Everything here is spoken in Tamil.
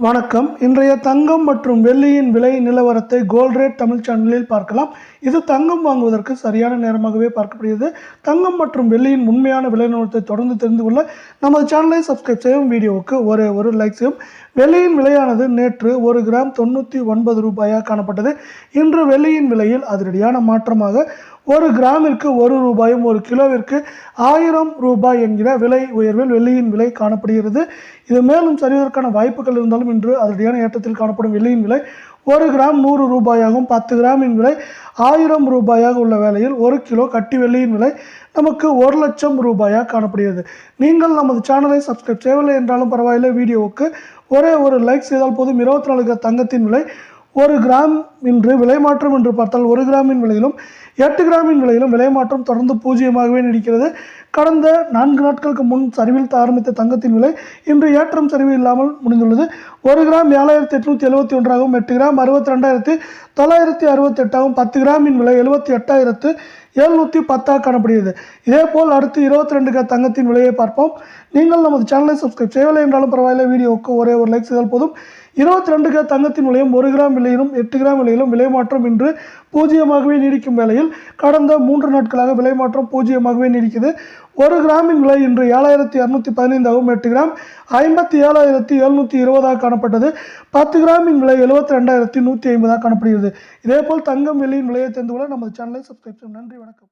வணக்கம். இன்றைய தங்கம் மற்றும் வெள்ளியின் விலை நிலவரத்தை கோல்ட் ரேட் தமிழ் சேனலில் பார்க்கலாம். இது தங்கம் வாங்குவதற்கு சரியான நேரமாகவே பார்க்கப்படுகிறது. தங்கம் மற்றும் வெள்ளியின் உண்மையான விலை நிலவரத்தை தொடர்ந்து தெரிந்து கொள்ள நமது சேனலை சப்ஸ்கிரைப் செய்யும், வீடியோவுக்கு ஒரு லைக் செய்யும். வெள்ளியின் விலையானது நேற்று 1 கிராம் 99 ரூபாயாக காணப்பட்டது. இன்று வெள்ளியின் விலையில் அதிரடியான மாற்றமாக 1 கிராமிற்கு 1 ரூபாயும் 1 கிலோவிற்கு 1000 ரூபாய் என்கிற விலை உயர்வில் வெள்ளியின் விலை காணப்படுகிறது. இது மேலும் சரிவதற்கான வாய்ப்புகள் இருந்தாலும் இன்று அதிரடியான ஏற்றத்தில் காணப்படும் வெள்ளியின் விலை 1 கிராம் 100 ரூபாயாகவும் 10 கிராமின் விலை 1000 ரூபாயாக உள்ள வேளையில் 1 கிலோ கட்டி வெள்ளியின் விலை நமக்கு 1 லட்சம் ரூபாயாக காணப்படுகிறது. நீங்கள் நமது சேனலை சப்ஸ்கிரைப் செய்யவில்லை என்றாலும் பரவாயில்லை, வீடியோவுக்கு ஒரு லைக் செய்தால் போதும். 24 கிராம் தங்கத்தின் விலை 1 கிராம் இன்று விலை மாற்றம் என்று பார்த்தால் 1 கிராமின் விலையிலும் 8 கிராமின் விலையிலும் விலை மாற்றம் தொடர்ந்து பூஜ்ஜியமாகவே நீடிக்கிறது. கடந்த 4 நாட்களுக்கு முன் சரிவில் ஆரம்பித்த தங்கத்தின் விலை இன்று ஏற்றம் சரிவு இல்லாமல் முடிந்துள்ளது. 1 கிராம் 7871ஆகவும் 8 கிராம் 62,968ஆகவும் 10 கிராமின் விலை 78,710 காணப்படுகிறது. இதேபோல் அடுத்து 22 கிராம் தங்கத்தின் விலையை பார்ப்போம். நீங்கள் நமது சேனலை சப்ஸ்கிரைப் செய்யவில்லை என்றாலும் பரவாயில்லை, வீடியோவுக்கு ஒரு லைக் செய்தால் போதும். 22 கிராம் தங்கத்தின் விலையும் 1 கிராம் விலையிலும் 8 கிராம் விலையிலும் விலை மாற்றம் இன்று பூஜ்ஜியமாகவே நீடிக்கும் வேளையில் கடந்த 3 நாட்களாக விலை மாற்றம் பூஜ்ஜியமாகவே நீடிக்குது. 1 கிராமின் விலை இன்று 7215ஆகவும் 8 கிராம் 57,720 காணப்பட்டது. 10 கிராமின் விலை 72,150 காணப்படுகிறது. இதேபோல் தங்கம் வெள்ளியின் விலையை தெரிந்து கொள்ள நமது சேனலை சப்ஸ்கிரைப் செய்யும். நன்றி, வணக்கம்.